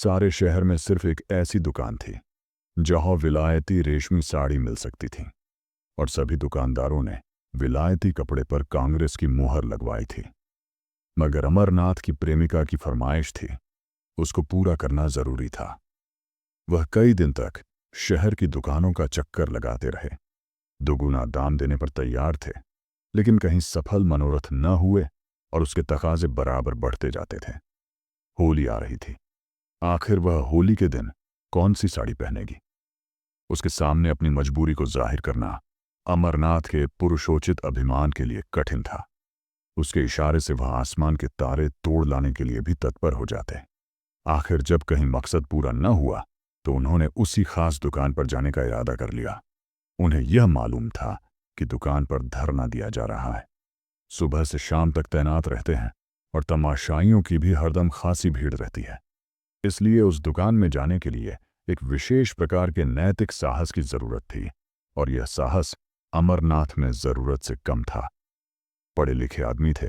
सारे शहर में सिर्फ एक ऐसी दुकान थी जहां विलायती रेशमी साड़ी मिल सकती थी, और सभी दुकानदारों ने विलायती कपड़े पर कांग्रेस की मुहर लगवाई थी। मगर अमरनाथ की प्रेमिका की फरमाइश थी, उसको पूरा करना जरूरी था। वह कई दिन तक शहर की दुकानों का चक्कर लगाते रहे, दुगुना दाम देने पर तैयार थे, लेकिन कहीं सफल मनोरथ न हुए और उसके तकाजे बराबर बढ़ते जाते थे। होली आ रही थी। आखिर वह होली के दिन कौन सी साड़ी पहनेगी? उसके सामने अपनी मजबूरी को जाहिर करना अमरनाथ के पुरुषोचित अभिमान के लिए कठिन था। उसके इशारे से वह आसमान के तारे तोड़ लाने के लिए भी तत्पर हो जाते। आखिर जब कहीं मकसद पूरा न हुआ तो उन्होंने उसी खास दुकान पर जाने का इरादा कर लिया। उन्हें यह मालूम था कि दुकान पर धरना दिया जा रहा है, सुबह से शाम तक तैनात रहते हैं और तमाशाइयों की भी हरदम खासी भीड़ रहती है। इसलिए उस दुकान में जाने के लिए एक विशेष प्रकार के नैतिक साहस की जरूरत थी, और यह साहस अमरनाथ में जरूरत से कम था। पढ़े लिखे आदमी थे,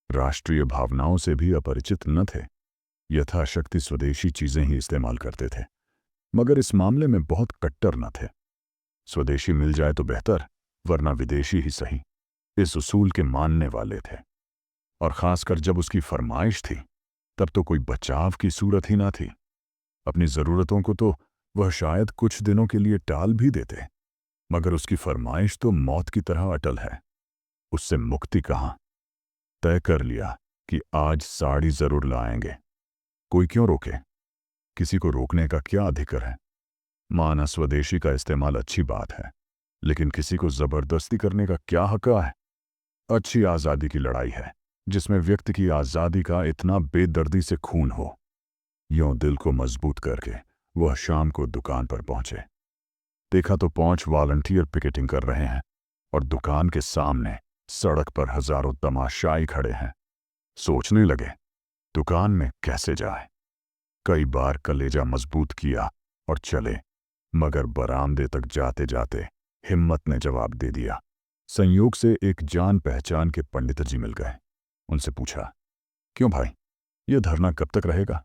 राष्ट्रीय भावनाओं से भी अपरिचित न थे, यथाशक्ति स्वदेशी चीजें ही इस्तेमाल करते थे, मगर इस मामले में बहुत कट्टर न थे। स्वदेशी मिल जाए तो बेहतर, वरना विदेशी ही सही, इस उसूल के मानने वाले थे। और खासकर जब उसकी फरमाइश थी, तब तो कोई बचाव की सूरत ही ना थी। अपनी जरूरतों को तो वह शायद कुछ दिनों के लिए टाल भी देते, मगर उसकी फरमाइश तो मौत की तरह अटल है। उससे मुक्ति कहां? तय कर लिया कि आज साड़ी जरूर लाएंगे। कोई क्यों रोके? किसी को रोकने का क्या अधिकार है? माना स्वदेशी का इस्तेमाल अच्छी बात है, लेकिन किसी को जबरदस्ती करने का क्या हक है? अच्छी आज़ादी की लड़ाई है जिसमें व्यक्ति की आज़ादी का इतना बेदर्दी से खून हो। यूं दिल को मजबूत करके वह शाम को दुकान पर पहुंचे। देखा तो 5 वॉलंटियर पिकेटिंग कर रहे हैं और दुकान के सामने सड़क पर हजारों तमाशाई खड़े हैं। सोचने लगे दुकान में कैसे जाए। कई बार कलेजा मजबूत किया और चले, मगर बरामदे तक जाते जाते हिम्मत ने जवाब दे दिया। संयोग से एक जान पहचान के पंडित जी मिल गए। उनसे पूछा, क्यों भाई, यह धरना कब तक रहेगा?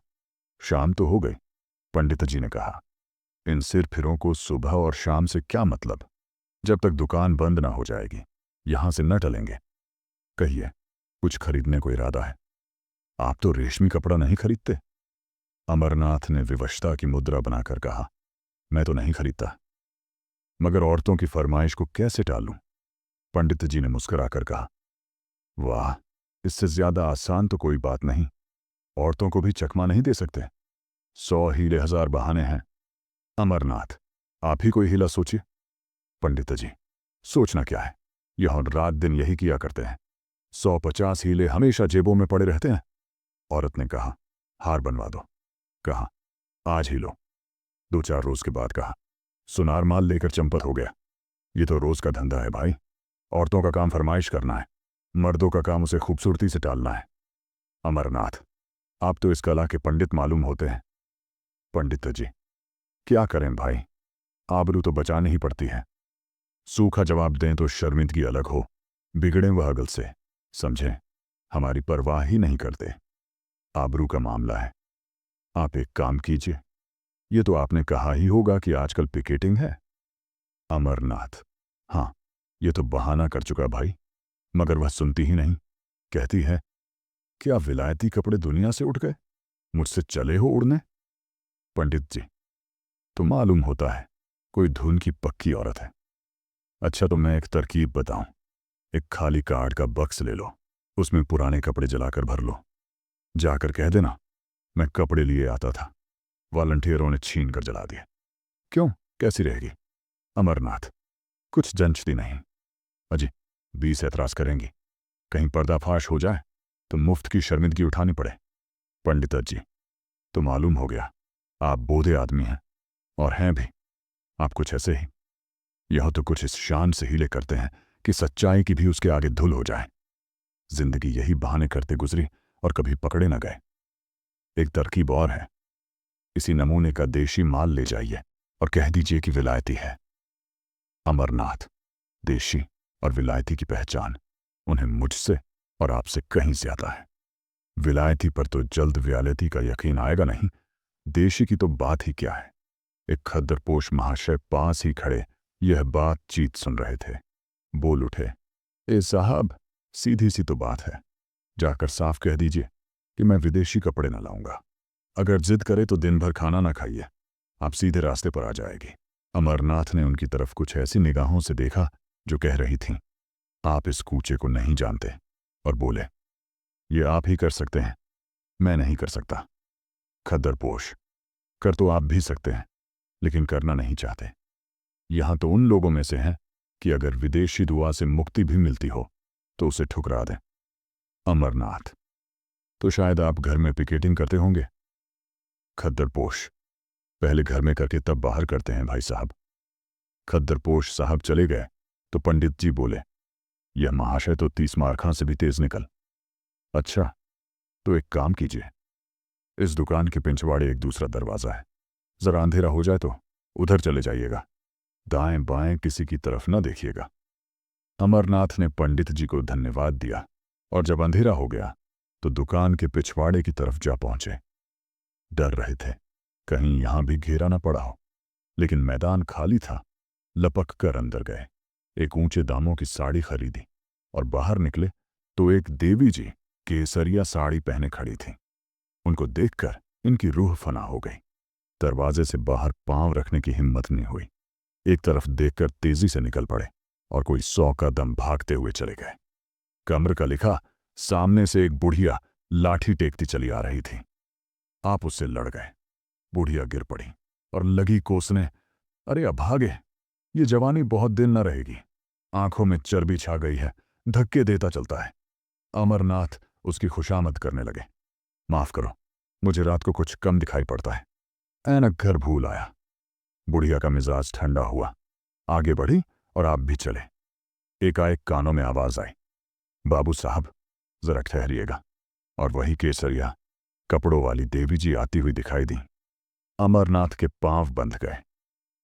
शाम तो हो गई, पंडित जी ने कहा। इन सिर फिरों को सुबह और शाम से क्या मतलब? जब तक दुकान बंद ना हो जाएगी यहां से न टलेंगे। कहिए, कुछ खरीदने को इरादा है? आप तो रेशमी कपड़ा नहीं खरीदते? अमरनाथ ने विवशता की मुद्रा बनाकर कहा, मैं तो नहीं खरीदता, मगर औरतों की फरमाइश को कैसे टालूं? पंडित जी ने मुस्कुराकर कहा, वाह, इससे ज्यादा आसान तो कोई बात नहीं। औरतों को भी चकमा नहीं दे सकते? 100 हीले 1000 बहाने हैं। अमरनाथ, आप ही कोई हीला सोचिए। पंडित जी, सोचना क्या है, यह रात दिन यही किया करते हैं। 150 हीले हमेशा जेबों में पड़े रहते हैं। औरत ने कहा, हार बनवा दो। कहा, आज ही लो। 2-4 रोज के बाद कहा, सुनार माल लेकर चंपत हो गया। ये तो रोज का धंधा है भाई। औरतों का काम फरमाइश करना है, मर्दों का काम उसे खूबसूरती से टालना है। अमरनाथ, आप तो इस कला के पंडित मालूम होते हैं। पंडित जी, क्या करें भाई, आबरू तो बचानी ही पड़ती है। सूखा जवाब दें तो शर्मिंदगी अलग हो, बिगड़े वह अगल से, समझें, हमारी परवाह ही नहीं करते। आबरू का मामला है। आप एक काम कीजिए, ये तो आपने कहा ही होगा कि आजकल पिकेटिंग है। अमरनाथ, हाँ, ये तो बहाना कर चुका भाई, मगर वह सुनती ही नहीं। कहती है, क्या विलायती कपड़े दुनिया से उठ गए? मुझसे चले हो उड़ने? पंडित जी, तो मालूम होता है कोई धुन की पक्की औरत है। अच्छा, तो मैं एक तरकीब बताऊं। एक खाली कार्ड का बक्स ले लो, उसमें पुराने कपड़े जलाकर भर लो। जाकर कह देना, मैं कपड़े लिए आता था, वॉलंटियरों ने छीन कर जला दिए। क्यों, कैसी रहेगी? अमरनाथ, कुछ जंचती नहीं। अजी, 20 ऐतराज करेंगी, कहीं पर्दाफाश हो जाए तो मुफ्त की शर्मिंदगी उठानी पड़े। पंडित जी, तो मालूम हो गया आप बोधे आदमी हैं, और हैं भी। आप कुछ ऐसे ही, यह तो कुछ इस शान से हीले करते हैं कि सच्चाई की भी उसके आगे धुल हो जाए। जिंदगी यही बहाने करते गुजरी और कभी पकड़े न गए। एक तरकीब और है, इसी नमूने का देशी माल ले जाइए और कह दीजिए कि विलायती है। अमरनाथ, देशी और विलायती की पहचान उन्हें मुझसे और आपसे कहीं ज्यादा है। विलायती पर तो जल्द विलायती का यकीन आएगा नहीं, देशी की तो बात ही क्या है। एक खद्दरपोश महाशय पास ही खड़े यह बातचीत सुन रहे थे। बोल उठे, ए साहब, सीधी सी तो बात है, जाकर साफ कह दीजिए कि मैं विदेशी कपड़े न लाऊंगा। अगर जिद करे तो दिन भर खाना ना खाइए, आप सीधे रास्ते पर आ जाएगी। अमरनाथ ने उनकी तरफ कुछ ऐसी निगाहों से देखा जो कह रही थीं, आप इस कूचे को नहीं जानते, और बोले, ये आप ही कर सकते हैं, मैं नहीं कर सकता। खद्दरपोश, कर तो आप भी सकते हैं, लेकिन करना नहीं चाहते। यहां तो उन लोगों में से हैं कि अगर विदेशी दुआ से मुक्ति भी मिलती हो तो उसे ठुकरा दें। अमरनाथ, तो शायद आप घर में पिकेटिंग करते होंगे। खद्दरपोश, पहले घर में करके तब बाहर करते हैं भाई साहब। खद्दरपोश साहब चले गए तो पंडित जी बोले, यह महाशय तो 30 मारखां से भी तेज निकल। अच्छा, तो एक काम कीजिए, इस दुकान के पिछवाड़े एक दूसरा दरवाजा है, जरा अंधेरा हो जाए तो उधर चले जाइएगा, दाएं बाएं किसी की तरफ न देखिएगा। अमरनाथ ने पंडित जी को धन्यवाद दिया और जब अंधेरा हो गया तो दुकान के पिछवाड़े की तरफ जा पहुंचे। डर रहे थे कहीं यहां भी घेरा न पड़ा हो, लेकिन मैदान खाली था। लपक कर अंदर गए, एक ऊंचे दामों की साड़ी खरीदी और बाहर निकले तो एक देवी जी केसरिया साड़ी पहने खड़ी थी। उनको देखकर इनकी रूह फना हो गई। दरवाजे से बाहर पांव रखने की हिम्मत नहीं हुई। एक तरफ देखकर तेजी से निकल पड़े और कोई 100 कदम भागते हुए चले गए। कम्र का लिखा सामने से एक बुढ़िया लाठी टेकती चली आ रही थी। आप उससे लड़ गए। बुढ़िया गिर पड़ी और लगी कोसने, अरे अभागे, ये जवानी बहुत दिन न रहेगी, आंखों में चर्बी छा गई है, धक्के देता चलता है। अमरनाथ उसकी खुशामद करने लगे, माफ करो, मुझे रात को कुछ कम दिखाई पड़ता है, ऐनक घर भूल आया। बुढ़िया का मिजाज ठंडा हुआ, आगे बढ़ी और आप भी चले। एकाएक कानों में आवाज आई, बाबू साहब जरा ठहरिएगा। और वही केसरिया कपड़ों वाली देवी जी आती हुई दिखाई दी। अमरनाथ के पांव बंध गए,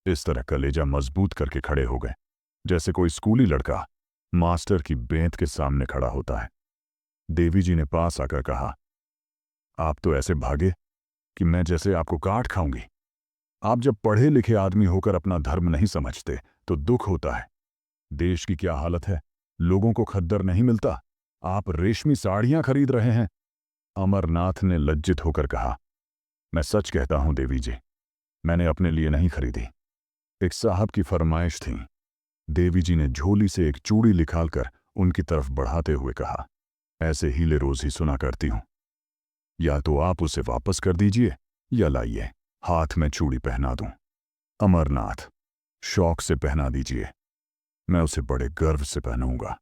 इस तरह कलेजा मजबूत करके खड़े हो गए जैसे कोई स्कूली लड़का मास्टर की बेंत के सामने खड़ा होता है। देवी जी ने पास आकर कहा, आप तो ऐसे भागे कि मैं जैसे आपको काट खाऊंगी। आप जब पढ़े लिखे आदमी होकर अपना धर्म नहीं समझते तो दुख होता है। देश की क्या हालत है, लोगों को खद्दर नहीं मिलता, आप रेशमी साड़ियां खरीद रहे हैं। अमरनाथ ने लज्जित होकर कहा, मैं सच कहता हूं देवी जी, मैंने अपने लिए नहीं खरीदी, एक साहब की फरमाइश थी। देवी जी ने झोली से एक चूड़ी निकालकर उनकी तरफ बढ़ाते हुए कहा, ऐसे हीले रोज ही सुना करती हूं, या तो आप उसे वापस कर दीजिए या लाइए, हाथ में चूड़ी पहना दूं। अमरनाथ, शौक से पहना दीजिए, मैं उसे बड़े गर्व से पहनूंगा।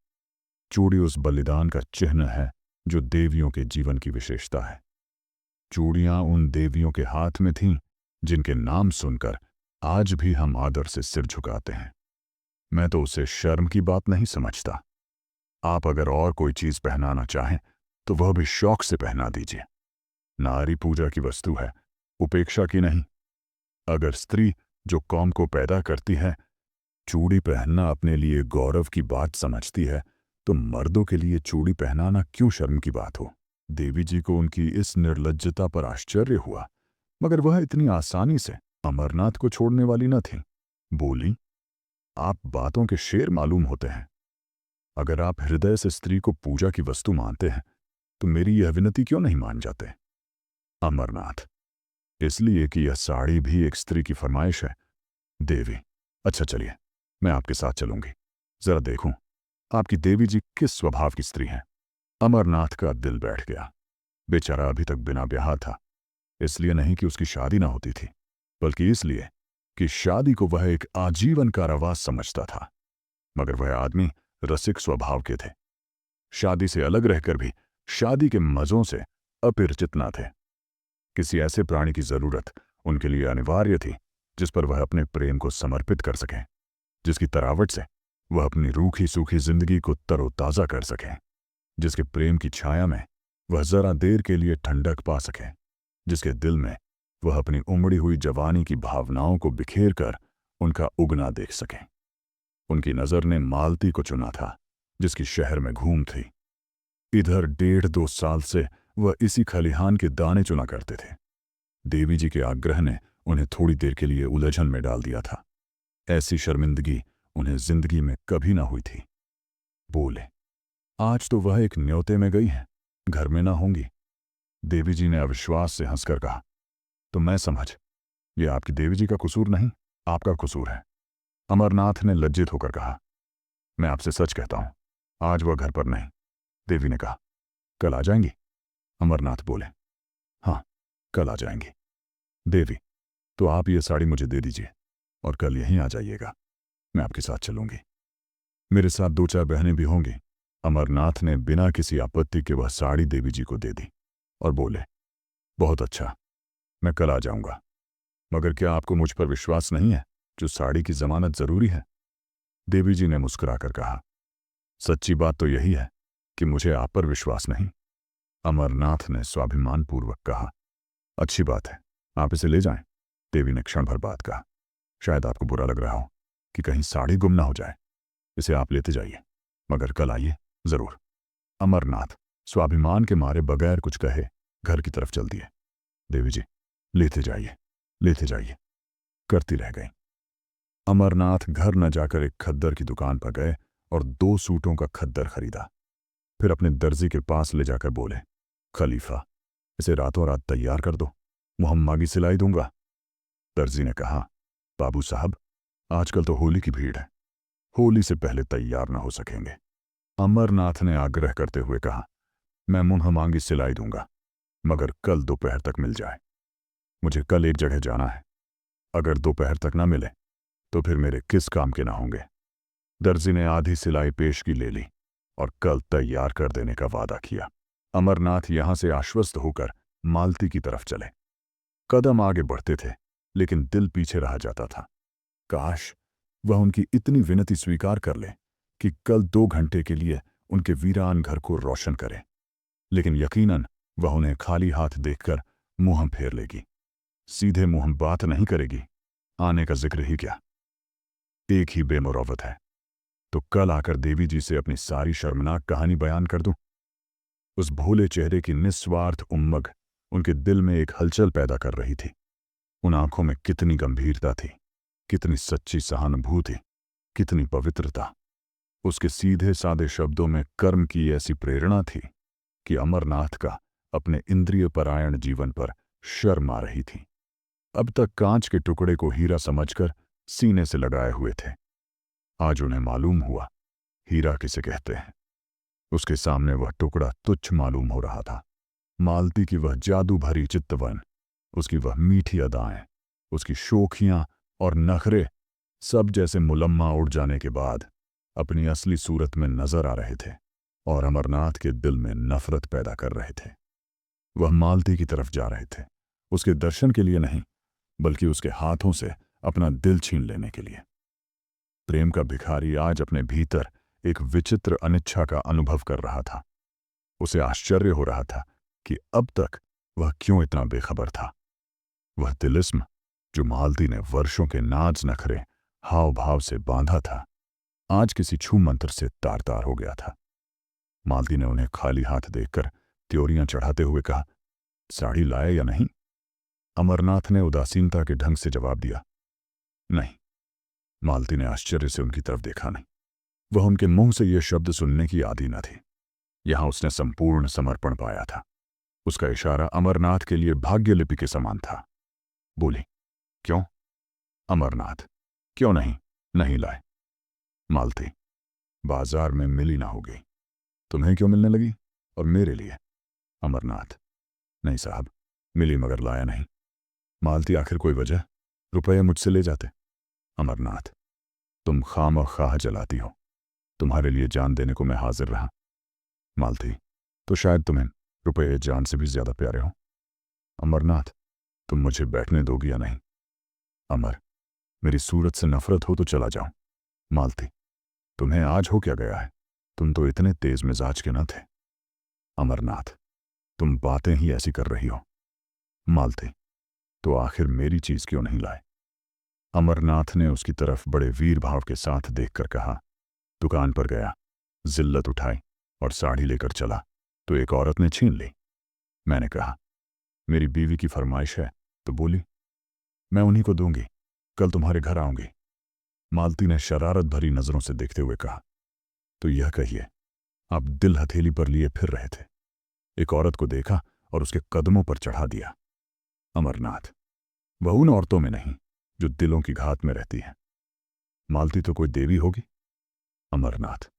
चूड़ी उस बलिदान का चिन्ह है जो देवियों के जीवन की विशेषता है। चूड़ियां उन देवियों के हाथ में थीं जिनके नाम सुनकर आज भी हम आदर से सिर झुकाते हैं। मैं तो उसे शर्म की बात नहीं समझता। आप अगर और कोई चीज पहनाना चाहें तो वह भी शौक से पहना दीजिए। नारी पूजा की वस्तु है, उपेक्षा की नहीं। अगर स्त्री जो कौम को पैदा करती है चूड़ी पहनना अपने लिए गौरव की बात समझती है तो मर्दों के लिए चूड़ी पहनाना क्यों शर्म की बात हो। देवी जी को उनकी इस निर्लज्जता पर आश्चर्य हुआ, मगर वह इतनी आसानी से अमरनाथ को छोड़ने वाली न थी। बोली, आप बातों के शेर मालूम होते हैं। अगर आप हृदय से स्त्री को पूजा की वस्तु मानते हैं तो मेरी यह विनती क्यों नहीं मान जाते। अमरनाथ, इसलिए कि यह साड़ी भी एक स्त्री की फरमाइश है। देवी, अच्छा चलिए, मैं आपके साथ चलूंगी, जरा देखूं आपकी देवी जी किस स्वभाव की स्त्री हैं। अमरनाथ का दिल बैठ गया। बेचारा अभी तक बिना ब्याह था, इसलिए नहीं कि उसकी शादी ना होती थी, बल्कि इसलिए कि शादी को वह एक आजीवन कारावास समझता था। मगर वह आदमी रसिक स्वभाव के थे, शादी से अलग रहकर भी शादी के मजों से अपरिचित न थे। किसी ऐसे प्राणी की जरूरत उनके लिए अनिवार्य थी जिस पर वह अपने प्रेम को समर्पित कर सकें, जिसकी तरावट से वह अपनी रूखी सूखी जिंदगी को तरोताजा कर सकें, जिसके प्रेम की छाया में वह जरा देर के लिए ठंडक पा सकें, जिसके दिल में वह अपनी उमड़ी हुई जवानी की भावनाओं को बिखेर कर उनका उगना देख सकें। उनकी नजर ने मालती को चुना था जिसकी शहर में घूम थी। इधर 1.5-2 साल से वह इसी खलिहान के दाने चुना करते थे। देवी जी के आग्रह ने उन्हें थोड़ी देर के लिए उलझन में डाल दिया था। ऐसी शर्मिंदगी उन्हें जिंदगी में कभी ना हुई थी। बोले, आज तो वह एक न्योते में गई हैं, घर में ना होंगी। देवी जी ने अविश्वास से हंसकर कहा, तो मैं समझ, ये आपकी देवी जी का कसूर नहीं, आपका कसूर है। अमरनाथ ने लज्जित होकर कहा, मैं आपसे सच कहता हूं, आज वह घर पर नहीं। देवी ने कहा, कल आ जाएंगी? अमरनाथ बोले, हाँ, कल आ जाएंगी। देवी, तो आप ये साड़ी मुझे दे दीजिए और कल यहीं आ जाइएगा, मैं आपके साथ चलूंगी। मेरे साथ 2-4 बहनें भी होंगी। अमरनाथ ने बिना किसी आपत्ति के वह साड़ी देवी जी को दे दी और बोले, बहुत अच्छा, मैं कल आ जाऊंगा। मगर क्या आपको मुझ पर विश्वास नहीं है, जो साड़ी की जमानत जरूरी है? देवी जी ने मुस्कुराकर कहा, सच्ची बात तो यही है कि मुझे आप पर विश्वास नहीं। अमरनाथ ने स्वाभिमानपूर्वक कहा, अच्छी बात है, आप इसे ले जाएं। देवी ने क्षण भर बाद कहा, शायद आपको बुरा लग रहा हो कि कहीं साड़ी गुम ना हो जाए, इसे आप लेते जाइए, मगर कल आइए जरूर। अमरनाथ स्वाभिमान के मारे बगैर कुछ कहे घर की तरफ चल दिए। देवी जी, लेते जाइए, लेते जाइए करती रह गई। अमरनाथ घर न जाकर एक खद्दर की दुकान पर गए और 2 सूटों का खद्दर खरीदा। फिर अपने दर्जी के पास ले जाकर बोले, खलीफा, इसे रातों रात तैयार कर दो, मुहम्मागी सिलाई दूंगा। दर्जी ने कहा, बाबू साहब, आजकल तो होली की भीड़ है, होली से पहले तैयार न हो सकेंगे। अमरनाथ ने आग्रह करते हुए कहा, मैं मुहम्मागी सिलाई दूंगा, मगर कल दोपहर तक मिल जाए। मुझे कल एक जगह जाना है, अगर दोपहर तक ना मिले तो फिर मेरे किस काम के ना होंगे। दर्जी ने आधी सिलाई पेश की ले ली और कल तैयार कर देने का वादा किया। अमरनाथ यहां से आश्वस्त होकर मालती की तरफ चले। कदम आगे बढ़ते थे, लेकिन दिल पीछे रह जाता था। काश वह उनकी इतनी विनती स्वीकार कर ले कि कल 2 घंटे के लिए उनके वीरान घर को रोशन करे, लेकिन यकीनन वह उन्हें खाली हाथ देखकर मुंह फेर लेगी, सीधे मुंह बात नहीं करेगी, आने का जिक्र ही क्या। एक ही बेमुरौवत है, तो कल आकर देवी जी से अपनी सारी शर्मनाक कहानी बयान कर दूं। उस भोले चेहरे की निस्वार्थ उम्मग उनके दिल में एक हलचल पैदा कर रही थी। उन आंखों में कितनी गंभीरता थी, कितनी सच्ची सहानुभूति, कितनी पवित्रता। उसके सीधे सादे शब्दों में कर्म की ऐसी प्रेरणा थी कि अमरनाथ का अपने इंद्रिय परायण जीवन पर शर्म आ रही थी। अब तक कांच के टुकड़े को हीरा समझकर सीने से लगाए हुए थे, आज उन्हें मालूम हुआ हीरा किसे कहते हैं। उसके सामने वह टुकड़ा तुच्छ मालूम हो रहा था। मालती की वह जादू भरी चित्तवन, उसकी वह मीठी अदाएं, उसकी शोखियां और नखरे सब जैसे मुलम्मा उड़ जाने के बाद अपनी असली सूरत में नजर आ रहे थे और अमरनाथ के दिल में नफरत पैदा कर रहे थे। वह मालती की तरफ जा रहे थे, उसके दर्शन के लिए नहीं, बल्कि उसके हाथों से अपना दिल छीन लेने के लिए। प्रेम का भिखारी आज अपने भीतर एक विचित्र अनिच्छा का अनुभव कर रहा था। उसे आश्चर्य हो रहा था कि अब तक वह क्यों इतना बेखबर था। वह तिलिस्म जो मालती ने वर्षों के नाज नखरे हाव भाव से बांधा था, आज किसी छू मंत्र से तार तार हो गया था। मालती ने उन्हें खाली हाथ देखकर त्योरियां चढ़ाते हुए कहा, साड़ी लाए या नहीं? अमरनाथ ने उदासीनता के ढंग से जवाब दिया, नहीं। मालती ने आश्चर्य से उनकी तरफ देखा नहीं। वह उनके मुंह से यह शब्द सुनने की आदी न थी। यहां उसने संपूर्ण समर्पण पाया था। उसका इशारा अमरनाथ के लिए भाग्यलिपि के समान था। बोली, क्यों? अमरनाथ, क्यों नहीं? नहीं लाए। मालती, बाजार में मिली ना होगी, तुम्हें क्यों मिलने लगी और मेरे लिए? अमरनाथ, नहीं साहब, मिली मगर लाया नहीं। मालती, आखिर कोई वजह? रुपये मुझसे ले जाते। अमरनाथ, तुम खामख्वाह जलाती हो, तुम्हारे लिए जान देने को मैं हाजिर रहा। मालती, तो शायद तुम्हें रुपये जान से भी ज्यादा प्यारे हो। अमरनाथ, तुम मुझे बैठने दोगी या नहीं? अमर, मेरी सूरत से नफरत हो तो चला जाऊं। मालती, तुम्हें आज हो क्या गया है? तुम तो इतने तेज मिजाज के न थे। अमरनाथ, तुम बातें ही ऐसी कर रही हो। मालती, तो आखिर मेरी चीज क्यों नहीं लाए? अमरनाथ ने उसकी तरफ बड़े वीर भाव के साथ देखकर कहा, दुकान पर गया, जिल्लत उठाई और साड़ी लेकर चला तो एक औरत ने छीन ली। मैंने कहा, मेरी बीवी की फरमाइश है तो बोली, मैं उन्हीं को दूंगी, कल तुम्हारे घर आऊंगी। मालती ने शरारत भरी नजरों से देखते हुए कहा, तो यह कहिए, आप दिल हथेली पर लिए फिर रहे थे, एक औरत को देखा और उसके कदमों पर चढ़ा दिया। अमरनाथ, वह उन औरतों में नहीं जो दिलों की घात में रहती हैं। मालती तो कोई देवी होगी। अमरनाथ,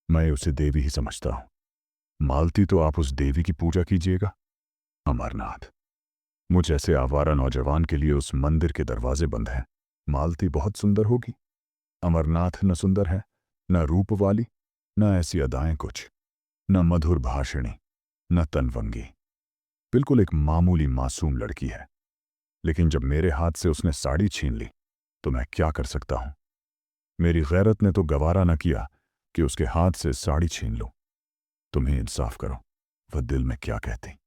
मैं उसे देवी ही समझता हूं। मालती, तो आप उस देवी की पूजा कीजिएगा। अमरनाथ, मुझ ऐसे आवारा नौजवान के लिए उस मंदिर के दरवाजे बंद हैं। मालती बहुत सुंदर होगी। अमरनाथ न सुंदर है, न रूप वाली, न ऐसी अदाएं कुछ, न मधुर भाषिणी, न तनवंगी। बिल्कुल एक मामूली मासूम लड़की है। लेकिन जब मेरे हाथ से उसने साड़ी छीन ली तो मैं क्या कर सकता हूं। मेरी गैरत ने तो गवारा न किया कि उसके हाथ से साड़ी छीन लूं। तुम्हें इंसाफ करो, वह दिल में क्या कहती।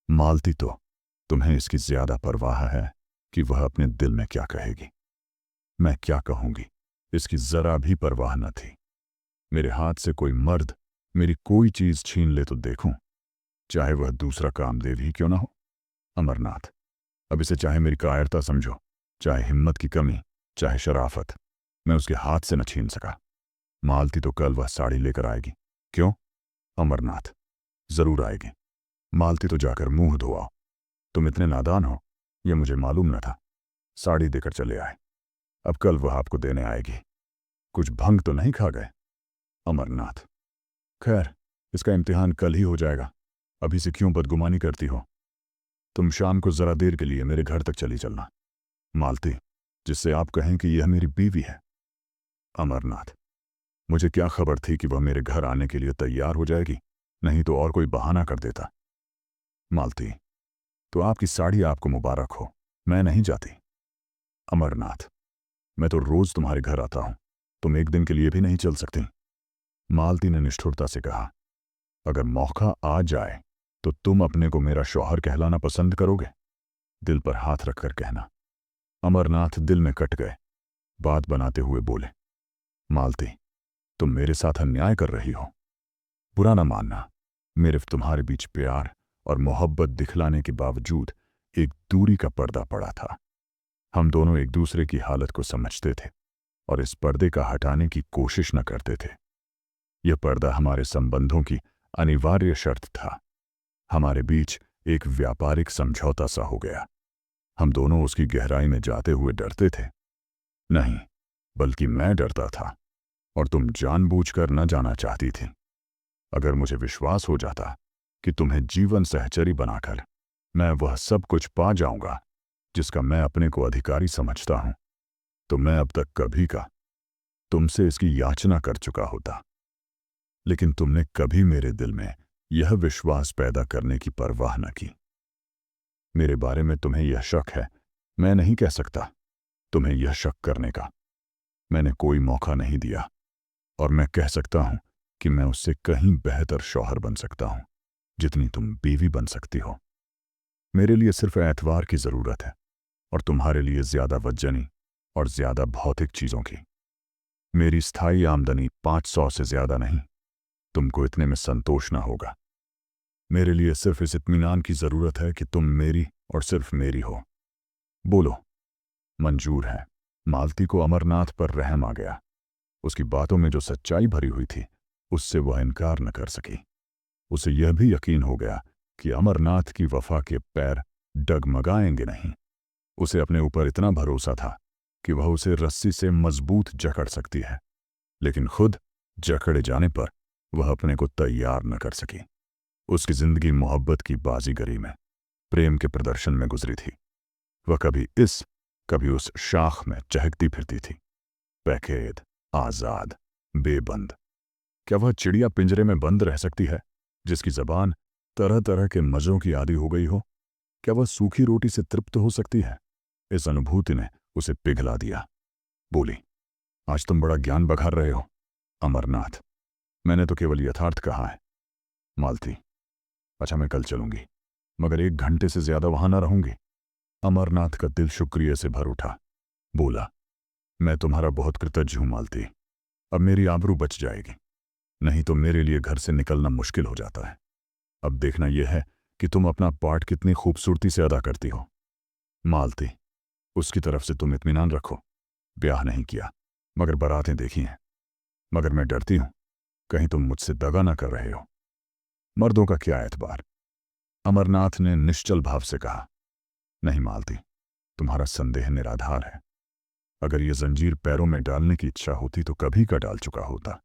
मालती, तो तुम्हें इसकी ज्यादा परवाह है कि वह अपने दिल में क्या कहेगी। मैं क्या कहूंगी इसकी जरा भी परवाह न थी। मेरे हाथ से कोई मर्द मेरी कोई चीज छीन ले तो देखूं, चाहे वह दूसरा कामदेव ही क्यों ना हो। अमरनाथ, अब इसे चाहे मेरी कायरता समझो, चाहे हिम्मत की कमी, चाहे शराफत, मैं उसके हाथ से न छीन सका। मालती, तो कल वह साड़ी लेकर आएगी। क्यों? अमरनाथ, जरूर आएगी। मालती, तो जाकर मुंह धोआओ। तुम इतने नादान हो यह मुझे मालूम न था। साड़ी देकर चले आए, अब कल वह आपको देने आएगी। कुछ भंग तो नहीं खा गए? अमरनाथ, खैर, इसका इम्तिहान कल ही हो जाएगा, अभी से क्यों बदगुमानी करती हो। तुम शाम को जरा देर के लिए मेरे घर तक चली चलना। मालती, जिससे आप कहें कि यह मेरी बीवी है। अमरनाथ, मुझे क्या खबर थी कि वह मेरे घर आने के लिए तैयार हो जाएगी, नहीं तो और कोई बहाना कर देता। मालती, तो आपकी साड़ी आपको मुबारक हो, मैं नहीं जाती। अमरनाथ, मैं तो रोज तुम्हारे घर आता हूं, तुम एक दिन के लिए भी नहीं चल सकती। मालती ने निष्ठुरता से कहा, अगर मौका आ जाए तो तुम अपने को मेरा शौहर कहलाना पसंद करोगे? दिल पर हाथ रखकर कहना। अमरनाथ दिल में कट गए। बात बनाते हुए बोले, मालती, तुम मेरे साथ अन्याय कर रही हो। बुरा ना मानना, मेरे तुम्हारे बीच प्यार और मोहब्बत दिखलाने के बावजूद एक दूरी का पर्दा पड़ा था। हम दोनों एक दूसरे की हालत को समझते थे और इस पर्दे का हटाने की कोशिश न करते थे। यह पर्दा हमारे संबंधों की अनिवार्य शर्त था। हमारे बीच एक व्यापारिक समझौता सा हो गया। हम दोनों उसकी गहराई में जाते हुए डरते थे। नहीं, बल्कि मैं डरता था और तुम जानबूझकर न जाना चाहती थी। अगर मुझे विश्वास हो जाता कि तुम्हें जीवन सहचरी बनाकर मैं वह सब कुछ पा जाऊंगा जिसका मैं अपने को अधिकारी समझता हूं, तो मैं अब तक कभी का तुमसे इसकी याचना कर चुका होता। लेकिन तुमने कभी मेरे दिल में यह विश्वास पैदा करने की परवाह न की। मेरे बारे में तुम्हें यह शक है, मैं नहीं कह सकता तुम्हें यह शक करने का। मैंने कोई मौका नहीं दिया और मैं कह सकता हूं कि मैं उससे कहीं बेहतर शौहर बन सकता हूं जितनी तुम बीवी बन सकती हो। मेरे लिए सिर्फ एतवार की जरूरत है और तुम्हारे लिए ज्यादा वज्जनी और ज्यादा भौतिक चीजों की। मेरी स्थायी आमदनी 500 से ज्यादा नहीं। तुमको इतने में संतोष ना होगा। मेरे लिए सिर्फ इस इत्मीनान की जरूरत है कि तुम मेरी और सिर्फ मेरी हो। बोलो, मंजूर है? मालती को अमरनाथ पर रहम आ गया। उसकी बातों में जो सच्चाई भरी हुई थी उससे वह इनकार न कर सकी। उसे यह भी यकीन हो गया कि अमरनाथ की वफा के पैर डगमगाएंगे नहीं। उसे अपने ऊपर इतना भरोसा था कि वह उसे रस्सी से मजबूत जकड़ सकती है, लेकिन खुद जकड़े जाने पर वह अपने को तैयार न कर सकी। उसकी जिंदगी मोहब्बत की बाजीगरी में, प्रेम के प्रदर्शन में गुजरी थी। वह कभी उस शाख में चहकती फिरती थी, पैकेद, आजाद, बेबंद। क्या वह चिड़िया पिंजरे में बंद रह सकती है जिसकी जबान तरह तरह के मजों की आदी हो गई हो? क्या वह सूखी रोटी से तृप्त हो सकती है? इस अनुभूति ने उसे पिघला दिया। बोली, आज तुम बड़ा ज्ञान बघार रहे हो। अमरनाथ, मैंने तो केवल यथार्थ कहा है। मालती, अच्छा, मैं कल चलूंगी, मगर 1 घंटे से ज्यादा वहां ना रहूंगी। अमरनाथ का दिल शुक्रिया से भर उठा। बोला, मैं तुम्हारा बहुत कृतज्ञ हूं मालती। अब मेरी आबरू बच जाएगी, नहीं तो मेरे लिए घर से निकलना मुश्किल हो जाता है। अब देखना यह है कि तुम अपना पाठ कितनी खूबसूरती से अदा करती हो। मालती, उसकी तरफ से तुम इत्मीनान रखो। ब्याह नहीं किया, मगर बारातें देखी हैं। मगर मैं डरती हूं कहीं तुम मुझसे दगा ना कर रहे हो। मर्दों का क्या एतबार। अमरनाथ ने निश्चल भाव से कहा। नहीं मालती, तुम्हारा संदेह निराधार है। अगर ये जंजीर पैरों में डालने की इच्छा होती तो कभी का डाल चुका होता।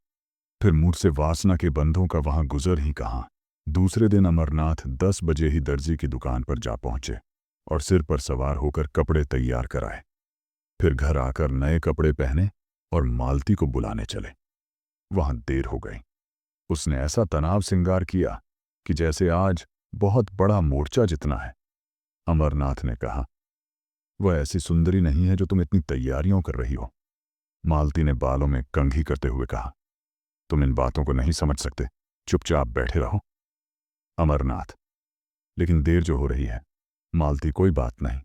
फिर मुझसे वासना के बंधों का वहां गुजर ही कहां। दूसरे दिन अमरनाथ 10 बजे ही दर्जी की दुकान पर जा पहुंचे और सिर पर सवार होकर कपड़े तैयार कराए। फिर घर आकर नए कपड़े पहने और मालती को बुलाने चले। वहां देर हो गई। उसने ऐसा तनाव सिंगार किया कि जैसे आज बहुत बड़ा मोर्चा जितना है। अमरनाथ ने कहा, वह ऐसी सुंदरी नहीं है जो तुम इतनी तैयारियों कर रही हो। मालती ने बालों में कंघी करते हुए कहा, तुम इन बातों को नहीं समझ सकते, चुपचाप बैठे रहो। अमरनाथ, लेकिन देर जो हो रही है। मालती, कोई बात नहीं।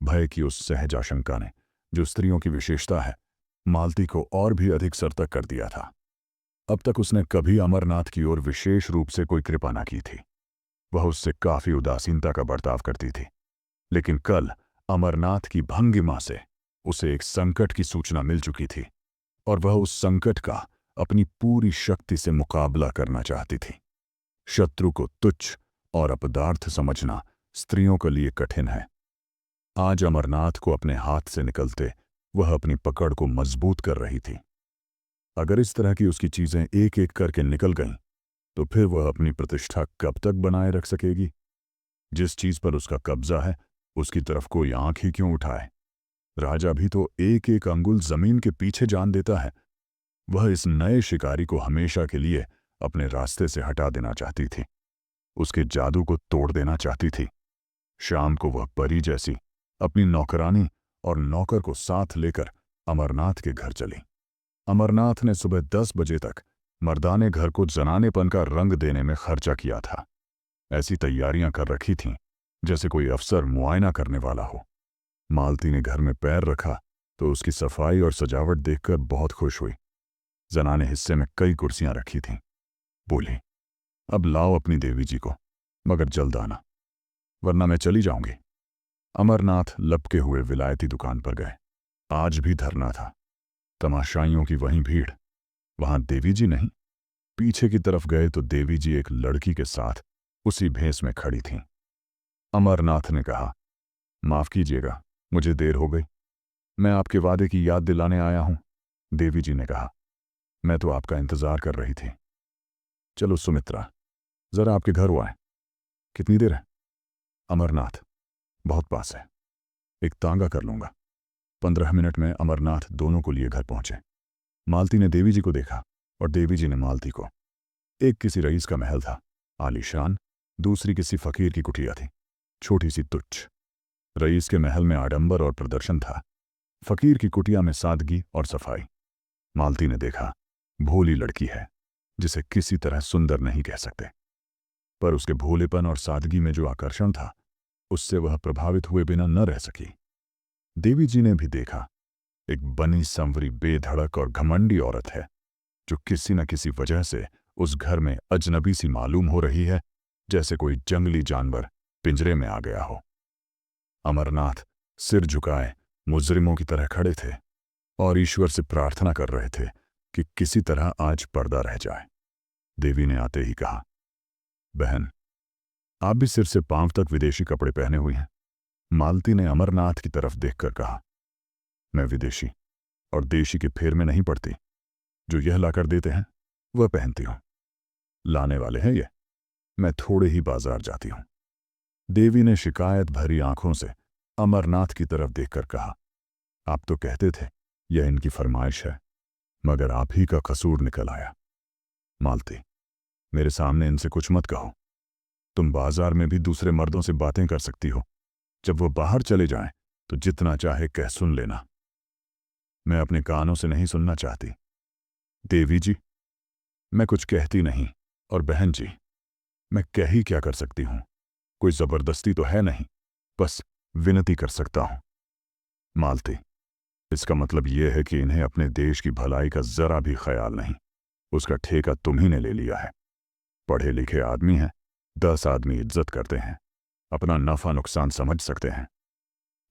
भय की उस सहज आशंका ने, जो स्त्रियों की विशेषता है, मालती को और भी अधिक सरतक कर दिया था। अब तक उसने कभी अमरनाथ की ओर विशेष रूप से कोई कृपा न की थी। वह उससे काफी उदासीनता का बर्ताव करती थी। लेकिन कल अमरनाथ की भंगिमा से उसे एक संकट की सूचना मिल चुकी थी और वह उस संकट का अपनी पूरी शक्ति से मुकाबला करना चाहती थी। शत्रु को तुच्छ और अपदार्थ समझना स्त्रियों के लिए कठिन है। आज अमरनाथ को अपने हाथ से निकलते वह अपनी पकड़ को मजबूत कर रही थी। अगर इस तरह की उसकी चीजें एक एक करके निकल गईं, तो फिर वह अपनी प्रतिष्ठा कब तक बनाए रख सकेगी। जिस चीज पर उसका कब्जा है उसकी तरफ कोई आंख ही क्यों उठाए। राजा भी तो एक एक अंगुल जमीन के पीछे जान देता है। वह इस नए शिकारी को हमेशा के लिए अपने रास्ते से हटा देना चाहती थी। उसके जादू को तोड़ देना चाहती थी। शाम को वह परी जैसी अपनी नौकरानी और नौकर को साथ लेकर अमरनाथ के घर चली। अमरनाथ ने सुबह 10 बजे तक मर्दाने घर को जनानेपन का रंग देने में खर्चा किया था। ऐसी तैयारियां कर रखी थीं जैसे कोई अफसर मुआयना करने वाला हो। मालती ने घर में पैर रखा तो उसकी सफाई और सजावट देखकर बहुत खुश हुई। जनाने हिस्से में कई कुर्सियां रखी थीं। बोली, अब लाओ अपनी देवी जी को, मगर जल्द आना, वरना मैं चली जाऊंगी। अमरनाथ लपके हुए विलायती दुकान पर गए। आज भी धरना था। तमाशाइयों की वहीं भीड़। वहां देवी जी नहीं। पीछे की तरफ गए तो देवी जी एक लड़की के साथ उसी भेस में खड़ी थीं। अमरनाथ ने कहा, माफ कीजिएगा, मुझे देर हो गई। मैं आपके वादे की याद दिलाने आया हूं। देवी जी ने कहा, मैं तो आपका इंतजार कर रही थी। चलो सुमित्रा, जरा आपके घर आए। कितनी देर है? अमरनाथ, बहुत पास है, एक तांगा कर लूंगा। 15 मिनट में अमरनाथ दोनों को लिए घर पहुंचे। मालती ने देवी जी को देखा और देवी जी ने मालती को। एक किसी रईस का महल था, आलीशान। दूसरी किसी फकीर की कुटिया थी, छोटी सी तुच्छ। रईस के महल में आडंबर और प्रदर्शन था, फकीर की कुटिया में सादगी और सफाई। मालती ने देखा, भोली लड़की है जिसे किसी तरह सुंदर नहीं कह सकते, पर उसके भोलेपन और सादगी में जो आकर्षण था उससे वह प्रभावित हुए बिना न रह सकी। देवी जी ने भी देखा, एक बनी संवरी बेधड़क और घमंडी औरत है जो किसी न किसी वजह से उस घर में अजनबी सी मालूम हो रही है, जैसे कोई जंगली जानवर पिंजरे में आ गया हो। अमरनाथ सिर झुकाए मुजरिमों की तरह खड़े थे और ईश्वर से प्रार्थना कर रहे थे कि किसी तरह आज पर्दा रह जाए। देवी ने आते ही कहा, बहन, आप भी सिर से पांव तक विदेशी कपड़े पहने हुए हैं। मालती ने अमरनाथ की तरफ देखकर कहा, मैं विदेशी और देशी के फेर में नहीं पड़ती। जो यह लाकर देते हैं वह पहनती हूं। लाने वाले हैं ये, मैं थोड़े ही बाजार जाती हूं। देवी ने शिकायत भरी आंखों से अमरनाथ की तरफ देखकर कहा, आप तो कहते थे यह इनकी फरमाइश है, मगर आप ही का कसूर निकल आया। मालती, मेरे सामने इनसे कुछ मत कहो। तुम बाजार में भी दूसरे मर्दों से बातें कर सकती हो। जब वो बाहर चले जाएं तो जितना चाहे कह सुन लेना। मैं अपने कानों से नहीं सुनना चाहती। देवी जी, मैं कुछ कहती नहीं, और बहन जी, मैं कह ही क्या कर सकती हूं। कोई जबरदस्ती तो है नहीं, बस विनती कर सकता हूं। मालती, इसका मतलब यह है कि इन्हें अपने देश की भलाई का जरा भी ख्याल नहीं। उसका ठेका तुम ही ने ले लिया है। पढ़े लिखे आदमी हैं, 10 आदमी इज्जत करते हैं, अपना नफा नुकसान समझ सकते हैं।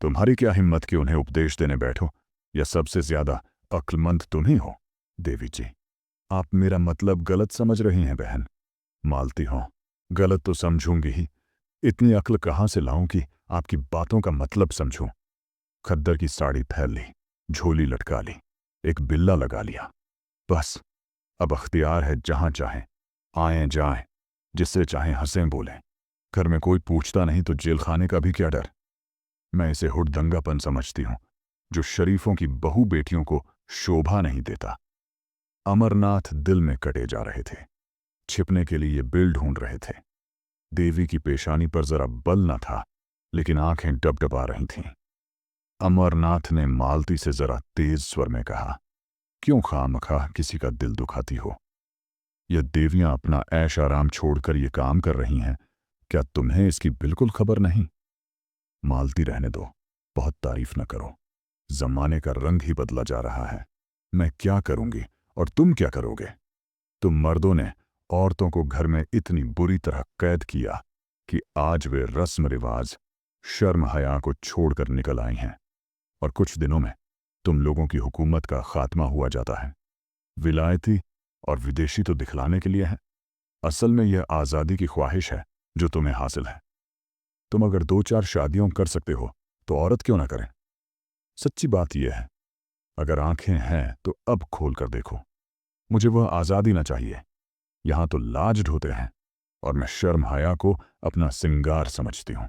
तुम्हारी क्या हिम्मत कि उन्हें उपदेश देने बैठो, या सबसे ज्यादा अक्लमंद तुम ही हो। देवी जी, आप मेरा मतलब गलत समझ रही हैं बहन। मालती हो, गलत तो समझूंगी ही, इतनी अक्ल कहाँ से लाऊं कि आपकी बातों का मतलब समझूं। खद्दर की साड़ी फैल ली, झोली लटका ली, एक बिल्ला लगा लिया। बस अब अख्तियार है, जहां चाहें आएं जाएं, जिससे चाहें हंसें बोलें। घर में कोई पूछता नहीं तो जेल खाने का भी क्या डर। मैं इसे हुड़दंगापन समझती हूं, जो शरीफों की बहू बेटियों को शोभा नहीं देता। अमरनाथ दिल में कटे जा रहे थे, छिपने के लिए बिल ढूंढ रहे थे। देवी की पेशानी पर जरा बल न था, लेकिन आंखें डबडबा रही थीं। अमरनाथ ने मालती से जरा तेज स्वर में कहा, क्यों खामखा किसी का दिल दुखाती हो? यह देवियां अपना ऐश आराम छोड़कर ये काम कर रही हैं, क्या तुम्हें इसकी बिल्कुल खबर नहीं? मालती, रहने दो, बहुत तारीफ न करो। जमाने का रंग ही बदला जा रहा है। मैं क्या करूंगी और तुम क्या करोगे? तुम मर्दों ने औरतों को घर में इतनी बुरी तरह कैद किया कि आज वे रस्म रिवाज, शर्म हया को छोड़कर निकल आई हैं, और कुछ दिनों में तुम लोगों की हुकूमत का खात्मा हुआ जाता है। विलायती और विदेशी तो दिखलाने के लिए है, असल में यह आज़ादी की ख्वाहिश है जो तुम्हें हासिल है। तुम अगर 2-4 शादियों कर सकते हो तो औरत क्यों ना करें? सच्ची बात यह है, अगर आंखें हैं तो अब खोल कर देखो। मुझे वह आज़ादी ना चाहिए। यहां तो लाज ढोते हैं, और मैं शर्म हया को अपना सिंगार समझती हूं।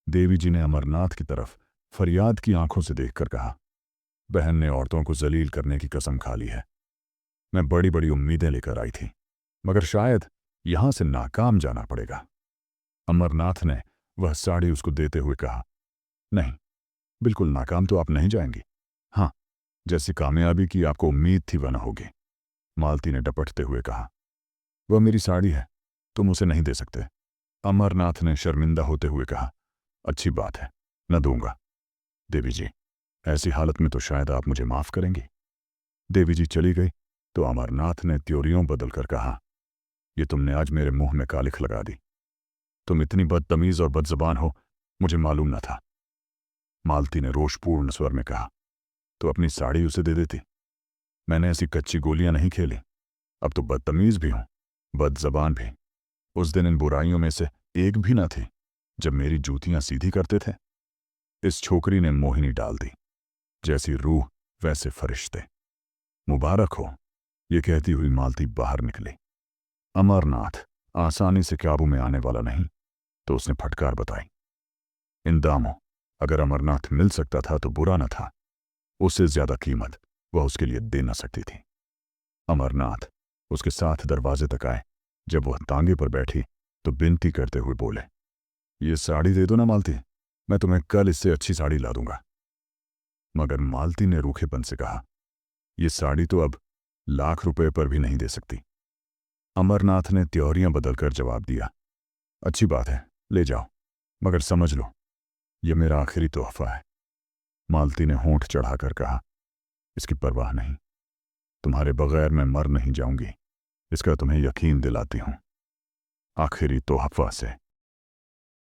देवी जी ने अमरनाथ की तरफ फरियाद की आंखों से देखकर कहा, बहन ने औरतों को जलील करने की कसम खा ली है। मैं बड़ी बड़ी उम्मीदें लेकर आई थी, मगर शायद यहां से नाकाम जाना पड़ेगा। अमरनाथ ने वह साड़ी उसको देते हुए कहा, नहीं, बिल्कुल नाकाम तो आप नहीं जाएंगी। हाँ, जैसी कामयाबी की आपको उम्मीद थी वह न होगी। मालती ने डपटते हुए कहा, वह मेरी साड़ी है, तुम उसे नहीं दे सकते। अमरनाथ ने शर्मिंदा होते हुए कहा, अच्छी बात है, न दूंगा। देवी जी, ऐसी हालत में तो शायद आप मुझे माफ करेंगी। देवी जी चली गई तो अमरनाथ ने त्योरियों बदलकर कहा, यह तुमने आज मेरे मुंह में कालिख लगा दी। तुम इतनी बदतमीज और बदजबान हो, मुझे मालूम न था। मालती ने रोषपूर्ण स्वर में कहा, तो अपनी साड़ी उसे दे देती। मैंने ऐसी कच्ची गोलियां नहीं खेली। अब तो बदतमीज भी हूं, बदजबान भी। उस दिन इन बुराइयों में से एक भी न थी जब मेरी जूतियां सीधी करते थे। इस छोकरी ने मोहिनी डाल दी, जैसी रूह वैसे फरिश्ते। मुबारक हो। ये कहती हुई मालती बाहर निकली। अमरनाथ आसानी से काबू में आने वाला नहीं, तो उसने फटकार बताई, इन दामों अगर अमरनाथ मिल सकता था तो बुरा न था, उससे ज्यादा कीमत वह उसके लिए दे न सकती थी। अमरनाथ उसके साथ दरवाजे तक आए। जब वह तांगे पर बैठी तो विनती करते हुए बोले, ये साड़ी दे दो ना मालती, मैं तुम्हें कल इससे अच्छी साड़ी ला दूंगा। मगर मालती ने रूखेपन से कहा, यह साड़ी तो अब ₹1,00,000 पर भी नहीं दे सकती। अमरनाथ ने त्योरियां बदलकर जवाब दिया, अच्छी बात है, ले जाओ, मगर समझ लो यह मेरा आखिरी तोहफा है। मालती ने होंठ चढ़ाकर कहा, इसकी परवाह नहीं, तुम्हारे बगैर मैं मर नहीं जाऊंगी, इसका तुम्हें यकीन दिलाती हूं। आखिरी तोहफा से